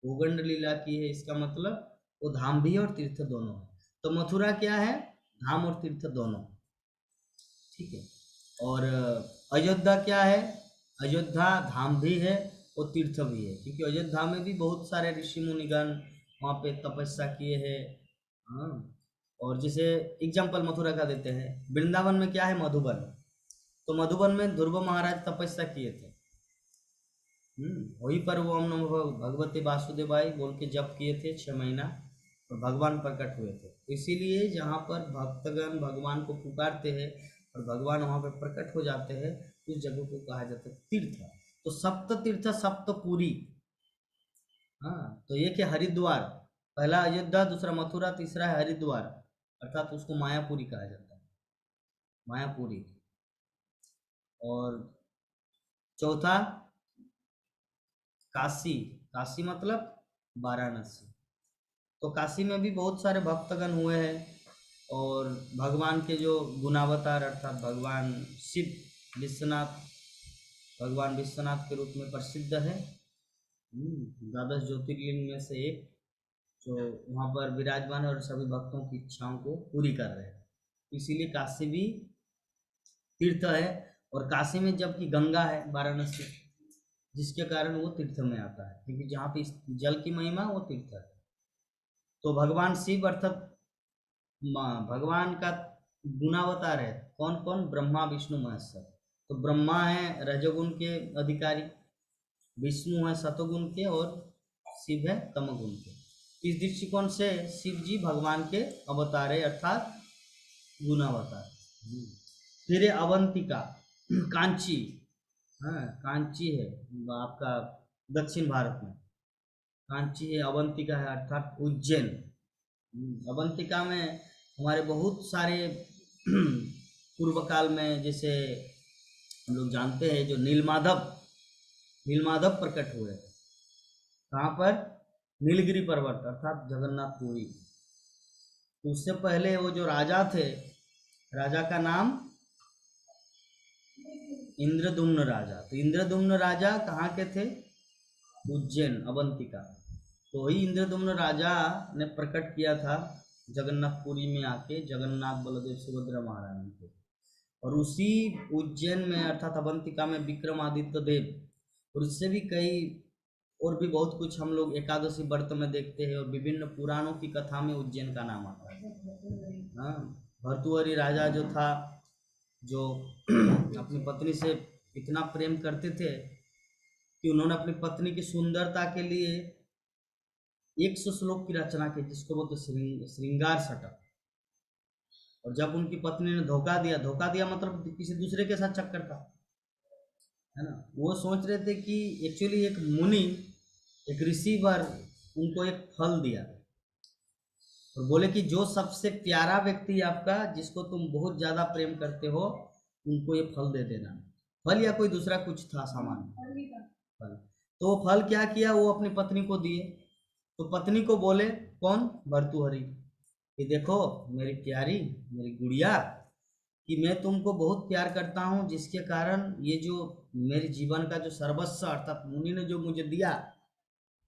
गोगंड लीला की है, इसका मतलब वो धाम भी है और तीर्थ दोनों है। तो मथुरा क्या है? धाम और तीर्थ दोनों, ठीक है। और अयोध्या क्या है? अयोध्या धाम भी है और तीर्थ भी है, क्योंकि अयोध्या में भी बहुत सारे ऋषि मुनिगण वहाँ पे तपस्या किए हैं। हाँ, और जैसे एग्जाम्पल मथुरा का देते हैं, वृंदावन में क्या है? मधुबन। तो मधुबन में ध्रुव महाराज तपस्या किए थे। वहीं पर वो ओम नमो भगवते वासुदेवाय बोल के जप किए थे 6 महीना, और भगवान प्रकट हुए थे। इसीलिए जहाँ पर भक्तगण भगवान को पुकारते हैं और भगवान वहाँ पर प्रकट हो जाते हैं, उस जगह को कहा जाता है तीर्थ। तो सप्त तीर्थ सप्तपुरी। हाँ, तो एक है हरिद्वार, पहला अयोध्या, दूसरा मथुरा, तीसरा है हरिद्वार अर्थात उसको मायापुरी कहा जाता है, मायापुरी। और चौथा काशी, काशी मतलब वाराणसी। तो काशी में भी बहुत सारे भक्तगण हुए हैं और भगवान के जो गुणावतार अर्थात भगवान शिव विश्वनाथ, भगवान विश्वनाथ के रूप में प्रसिद्ध है। द्वादश ज्योतिर्लिंग में से एक जो वहाँ पर विराजमान है और सभी भक्तों की इच्छाओं को पूरी कर रहे हैं। इसीलिए काशी भी तीर्थ है। और काशी में जबकि गंगा है वाराणसी, जिसके कारण वो तीर्थ में आता है, क्योंकि जहाँ पे जल की महिमा वो तीर्थ है। तो भगवान शिव अर्थात भगवान का गुणावतार है। कौन कौन? ब्रह्मा विष्णु महेश्वर। तो ब्रह्मा है रजोगुण के अधिकारी, विष्णु है सतोगुण के और शिव है तमोगुण के। इस दृष्टिकोण से शिव जी भगवान के अवतार है अर्थात गुणावतार। फिर अवंतिका, कांची। हाँ, कांची है आपका दक्षिण भारत में, कांची है। अवंतिका है अर्थात उज्जैन। अवंतिका में हमारे बहुत सारे पूर्व काल में, जैसे हम लोग जानते हैं, जो नीलमाधव प्रकट हुए। कहाँ पर? नीलगिरी पर्वत अर्थात जगन्नाथपुरी। तो उससे पहले वो जो राजा थे, राजा का नाम इंद्रदुम्न राजा। तो इंद्रदुम्न राजा कहाँ के थे? उज्जैन, अवंतिका। तो वही इंद्रदुम्न राजा ने प्रकट किया था जगन्नाथपुरी में आके जगन्नाथ बलदेव सुभद्रा महारानी को। और उसी उज्जैन में अर्थात अवंतिका में विक्रमादित्य देव, और उससे भी कई और भी बहुत कुछ हम लोग एकादशी व्रत में देखते हैं और विभिन्न पुराणों की कथा में उज्जैन का नाम आता है। हाँ, भर्तृहरि राजा जो था, जो अपनी पत्नी से इतना प्रेम करते थे कि उन्होंने अपनी पत्नी की सुंदरता के लिए 100 श्लोक की रचना की, जिसको बोलते श्रृंगार शतक। और जब उनकी पत्नी ने धोखा दिया, धोखा दिया मतलब किसी दूसरे के साथ चक्कर था, है ना, वो सोच रहे थे कि एक्चुअली एक मुनि, एक ऋषिवर उनको एक फल दिया और बोले कि जो सबसे प्यारा व्यक्ति आपका, जिसको तुम बहुत ज्यादा प्रेम करते हो, उनको ये फल दे देना। फल या कोई दूसरा कुछ था सामान, फल। तो वो फल क्या किया, वो अपनी पत्नी को दिए। तो पत्नी को बोले, कौन? भर्तृहरि, कि देखो मेरी प्यारी, मेरी गुड़िया, कि मैं तुमको बहुत प्यार करता हूँ, जिसके कारण ये जो मेरे जीवन का जो सर्वस्व अर्थात मुनि ने जो मुझे दिया,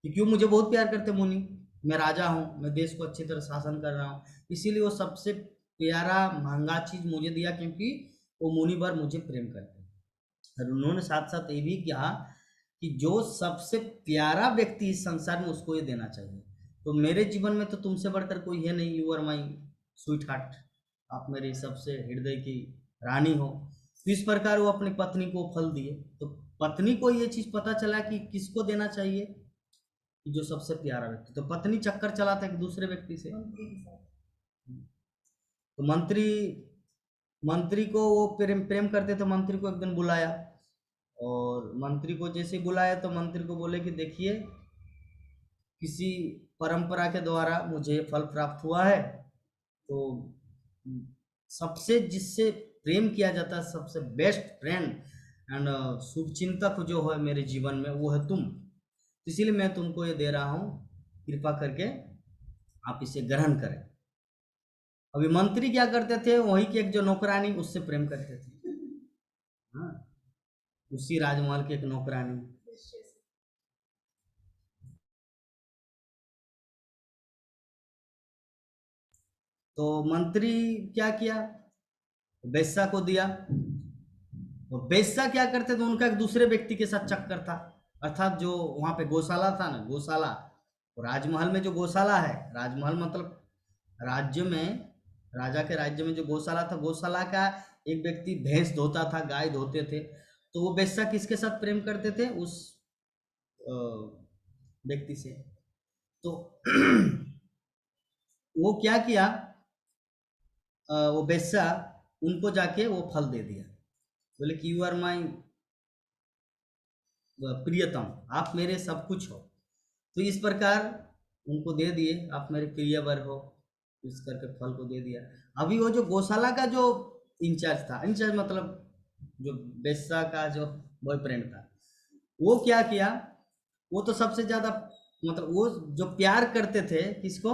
कि क्यों मुझे बहुत प्यार करते मुनि, मैं राजा हूँ, मैं देश को अच्छी तरह शासन कर रहा हूँ, इसीलिए वो सबसे प्यारा महंगा चीज मुझे दिया, क्योंकि वो मुनि भर मुझे प्रेम करते हैं। और उन्होंने साथ साथ ये भी कहा कि जो सबसे प्यारा व्यक्ति इस संसार में, उसको ये देना चाहिए। तो मेरे जीवन में तो तुमसे बढ़कर कोई है नहीं, you are my sweetheart, आप मेरी सबसे हृदय की रानी हो। तो इस प्रकार वो अपनी पत्नी को फल दिए। तो पत्नी को ये चीज पता चला कि किसको देना चाहिए, कि जो सबसे प्यारा व्यक्ति। तो पत्नी चक्कर चलाता है कि दूसरे व्यक्ति से। तो मंत्री मंत्री को वो प्रेम प्रेम करते, तो मंत्री को एक दिन बुलाया, और मंत्री को जैसे बुलाया तो मंत्री को बोले कि देखिए, किसी परंपरा के द्वारा मुझे फल प्राप्त हुआ है, तो सबसे जिससे प्रेम किया जाता है, सबसे बेस्ट फ्रेंड एंड शुभचिंतक जो है मेरे जीवन में, वो है तुम। इसीलिए मैं तुमको ये दे रहा हूँ, कृपा करके आप इसे ग्रहण करें। अभी मंत्री क्या करते थे, वही की एक जो नौकरानी, उससे प्रेम करते थे। हाँ, उसी राजमहल की एक नौकरानी। तो मंत्री क्या किया, वेश्या को दिया। तो वेश्या क्या करते थे, उनका एक दूसरे व्यक्ति के साथ चक्कर था, अर्थात जो वहां पे गौशाला था ना, गौशाला। तो राजमहल में जो गौशाला है, राजमहल मतलब राज्य में, राजा के राज्य में जो गौशाला था, गौशाला का एक व्यक्ति भैंस धोता था, गाय धोते थे। तो वो वेश्या किसके साथ प्रेम करते थे? उस व्यक्ति से। तो वो क्या किया, वो वेश्या उनको जाके वो फल दे दिया, बोले कि यू आर माई प्रियतम, आप मेरे सब कुछ हो। तो इस प्रकार उनको दे दिए, आप मेरे प्रियवर हो। इस करके फल को दे दिया। अभी वो जो गौशाला का जो इंचार्ज था, इंचार्ज मतलब जो बेस्सा का जो बॉयफ्रेंड था, वो क्या किया, वो तो सबसे ज्यादा मतलब वो जो प्यार करते थे किसको,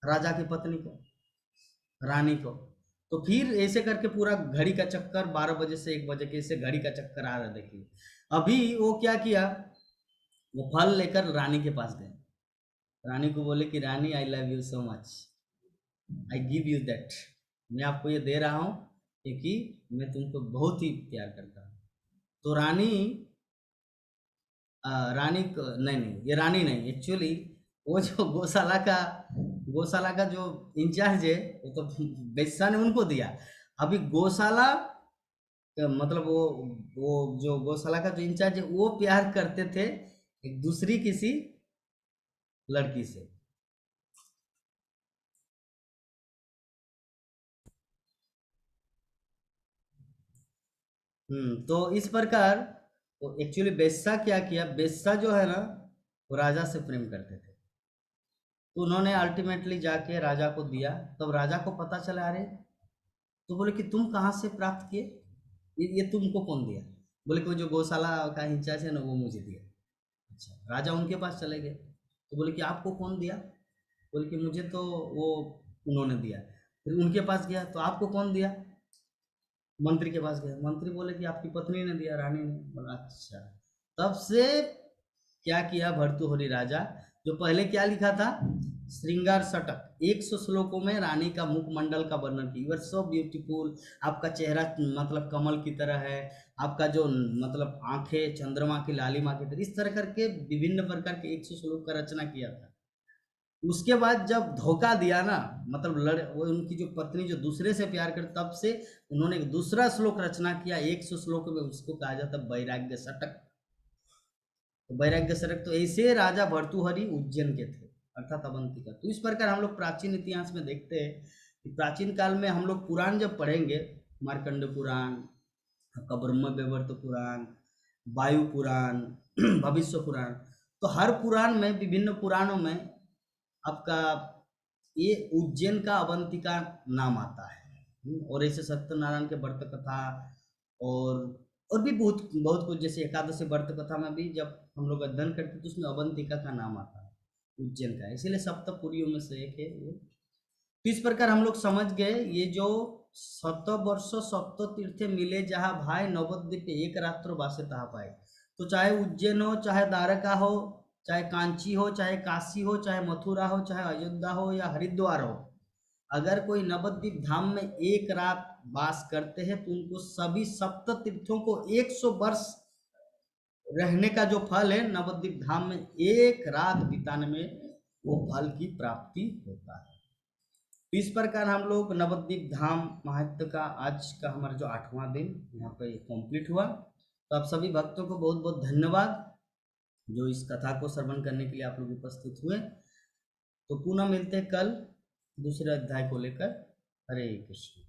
राजा की पत्नी को, रानी को। तो फिर ऐसे करके पूरा घड़ी का चक्कर 12 बजे से 1 बजे के ऐसे घड़ी का चक्कर आ रहा है, देखिए। अभी वो क्या किया, वो फल लेकर रानी के पास गए, रानी को बोले कि Rani I love you so much, I give you that, मैं आपको ये दे रहा हूँ क्योंकि मैं तुमको बहुत ही प्यार करता हूँ। तो रानी रानी नहीं नहीं, ये रानी नहीं, एक्चुअली वो जो गौशाला का जो इंचार्ज है, वो तो बेस्सा ने उनको दिया। अभी गौशाला मतलब वो जो गौशाला का जो इंचार्ज है, वो प्यार करते थे एक दूसरी किसी लड़की से। तो इस प्रकार वो एक्चुअली बेस्सा क्या किया, बेस्सा जो है ना, वो राजा से प्रेम करते थे। तो उन्होंने अल्टीमेटली जाके राजा को दिया। तब राजा को पता चला, अरे, तो बोले कि तुम कहाँ से प्राप्त किए, ये तुमको कौन दिया? बोले कि वो जो गौशाला का इंचार्ज है ना, वो मुझे दिया। अच्छा, राजा उनके पास चले गए, तो बोले कि आपको कौन दिया? बोले कि मुझे तो वो उन्होंने दिया। फिर उनके पास गया, तो आपको कौन दिया? मंत्री के पास गया, मंत्री बोले कि आपकी पत्नी ने दिया, रानी ने। बोला अच्छा। तब से क्या किया भर्तृहरि राजा, जो पहले क्या लिखा था, श्रृंगार शतक 100 श्लोकों में रानी का मुखमंडल का वर्णन किया, यू आर सो ब्यूटीफुल, आपका चेहरा मतलब कमल की तरह है, आपका जो मतलब आंखें चंद्रमा की लालिमा की तरह, इस तरह करके विभिन्न प्रकार के 100 श्लोक का रचना किया था। उसके बाद जब धोखा दिया ना, मतलब वो उनकी जो पत्नी जो दूसरे से प्यार कर, तब से उन्होंने एक दूसरा श्लोक रचना किया 100 श्लोक में, उसको कहा जाता वैराग्य शतक। तो वैराग्य शतक, तो ऐसे राजा भर्तृहरि उज्जैन के थे, अर्थात अवंतिका। तो इस प्रकार हम लोग प्राचीन इतिहास में देखते हैं कि प्राचीन काल में हम लोग पुराण जब पढ़ेंगे, मार्कंड पुराण, आपका ब्रह्म वैवर्त पुराण, वायु पुराण, भविष्य पुराण, तो हर पुराण में, विभिन्न पुराणों में आपका ये उज्जैन का अवंतिका नाम आता है। और ऐसे सत्यनारायण के व्रत कथा, और और भी बहुत बहुत कुछ, जैसे एकादशी व्रत कथा में भी जब हम लोग अध्ययन करते हैं, तो उसमें अवंतिका का नाम आता है, उज्जैन का, इसीलिए सप्तपुरियों में से एक है ये। तो इस प्रकार हम लोग समझ गए, ये जो सत वर्ष सप्त तीर्थे मिले जहाँ भाई, नवद्वीप एक रात्र वासे तहाँ पाए। तो चाहे उज्जैन हो, चाहे द्वारका हो, चाहे कांची हो, चाहे काशी हो, चाहे मथुरा हो, चाहे अयोध्या हो या हरिद्वार हो, अगर कोई नवद्वीप धाम में एक रात वास करते हैं, तो उनको सभी सप्त तीर्थों को 100 वर्ष रहने का जो फल है नवद्वीप धाम में एक रात बिताने में, वो फल की प्राप्ति होता है। तो इस प्रकार हम लोग नवद्वीप धाम महत्व का आज का हमारा जो 8वां दिन यहाँ पे कंप्लीट हुआ। तो आप सभी भक्तों को बहुत बहुत धन्यवाद, जो इस कथा को श्रवण करने के लिए आप लोग उपस्थित हुए। तो पुनः मिलते हैं कल दूसरे अध्याय को लेकर। हरे कृष्ण।